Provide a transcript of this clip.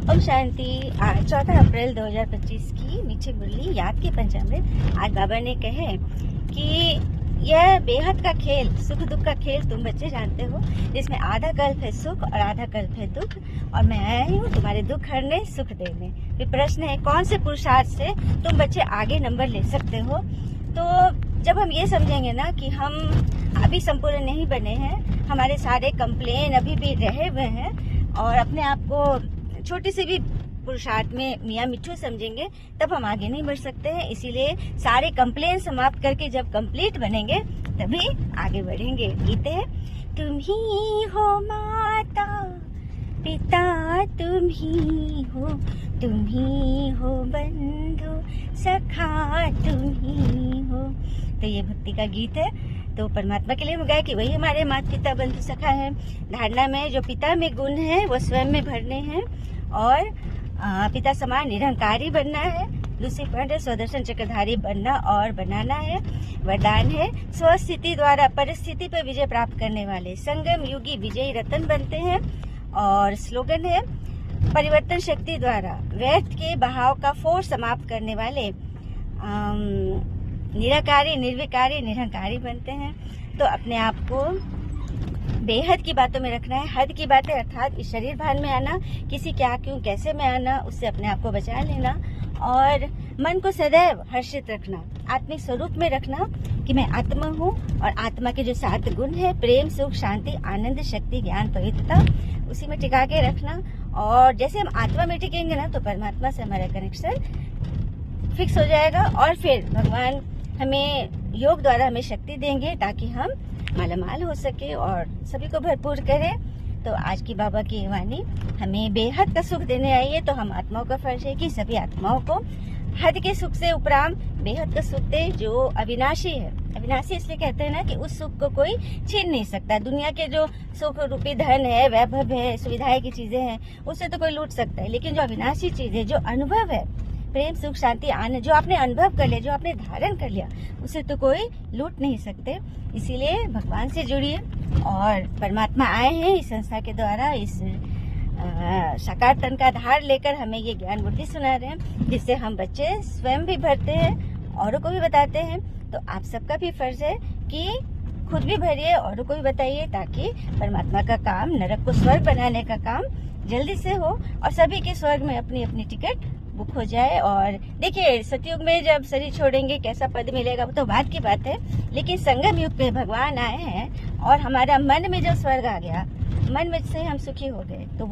ओम शांति। आज 14 अप्रैल 2025 की मीठी मुरली याद के पंचामृत। आज बाबा ने कहे कि यह बेहद का खेल, सुख दुख का खेल तुम बच्चे जानते हो, जिसमें आधा कल्प है सुख और आधा कल्प है दुख, और मैं आया हूँ तुम्हारे दुख हरने सुख देने। फिर प्रश्न है कौन से पुरुषार्थ से तुम बच्चे आगे नंबर ले सकते हो। तो जब हम ये समझेंगे ना कि हम अभी संपूर्ण नहीं बने हैं, हमारे सारे कंप्लेन अभी भी रहे हुए हैं, और अपने आप को छोटी सी भी पुरुषार्थ में मियाँ मिट्ठू समझेंगे, तब हम आगे नहीं बढ़ सकते हैं। इसीलिए सारे कंप्लेन समाप्त करके जब कंप्लीट बनेंगे तभी आगे बढ़ेंगे। गीत है, तुम ही हो माता पिता, तुम ही हो बंधु सखा, तुम ही हो। तो ये भक्ति का गीत है। तो परमात्मा के लिए हम गाए कि वही हमारे माता पिता बंधु सखा है। धारणा में जो पिता में गुण है वो स्वयं में भरने हैं, और पिता समान निरंकारी बनना है। दूसरी पॉइंट है स्वदर्शन चक्रधारी बनना और बनाना है। वरदान है स्वस्थिति द्वारा परिस्थिति पर विजय प्राप्त करने वाले संगम युगी विजयी रतन बनते हैं। और स्लोगन है परिवर्तन शक्ति द्वारा व्यर्थ के बहाव का फोर्स समाप्त करने वाले निराकारी निर्विकारी निरंकारी बनते हैं। तो अपने आप को बेहद की बातों में रखना है। हद की बातें अर्थात इस शरीर भान में आना, किसी क्या क्यों कैसे में आना, उससे अपने आप को बचा लेना, और मन को सदैव हर्षित रखना, आत्मिक स्वरूप में रखना कि मैं आत्मा हूँ, और आत्मा के जो 7 गुण है प्रेम सुख शांति आनंद शक्ति ज्ञान पवित्रता, उसी में टिका के रखना। और जैसे हम आत्मा में टिकेंगे ना तो परमात्मा से हमारा कनेक्शन फिक्स हो जाएगा, और फिर भगवान हमें योग द्वारा हमें शक्ति देंगे ताकि हम मालामाल हो सके और सभी को भरपूर करें। तो आज की बाबा की वाणी हमें बेहद का सुख देने आई है, तो हम आत्माओं का फर्ज है कि सभी आत्माओं को हद के सुख से उपराम बेहद का सुख दे जो अविनाशी है। अविनाशी इसलिए कहते हैं ना कि उस सुख को कोई छीन नहीं सकता। दुनिया के जो सुख रूपी धन है, वैभव है, सुविधाएं की चीजें हैं, उससे तो कोई लूट सकता है, लेकिन जो अविनाशी चीज है, जो अनुभव है, प्रेम सुख शांति आनंद, जो आपने अनुभव कर लिया, जो आपने धारण कर लिया, उसे तो कोई लूट नहीं सकते। इसीलिए भगवान से जुड़िए, और परमात्मा आए हैं इस संस्था के द्वारा, इस साकार तन का आधार लेकर हमें ये ज्ञान बुद्धि सुना रहे हैं, जिससे हम बच्चे स्वयं भी भरते हैं, औरों को भी बताते हैं। तो आप सबका भी फर्ज है कि खुद भी भरिए, औरों को भी बताइए, ताकि परमात्मा का काम, नरक को स्वर्ग बनाने का काम जल्दी से हो, और सभी के स्वर्ग में अपनी अपनी टिकट बुक हो जाए। और देखिए सतयुग में जब शरीर छोड़ेंगे कैसा पद मिलेगा वो तो बात की बात है, लेकिन संगम युग पे भगवान आए हैं और हमारा मन में जब स्वर्ग आ गया, मन में से हम सुखी हो गए, तो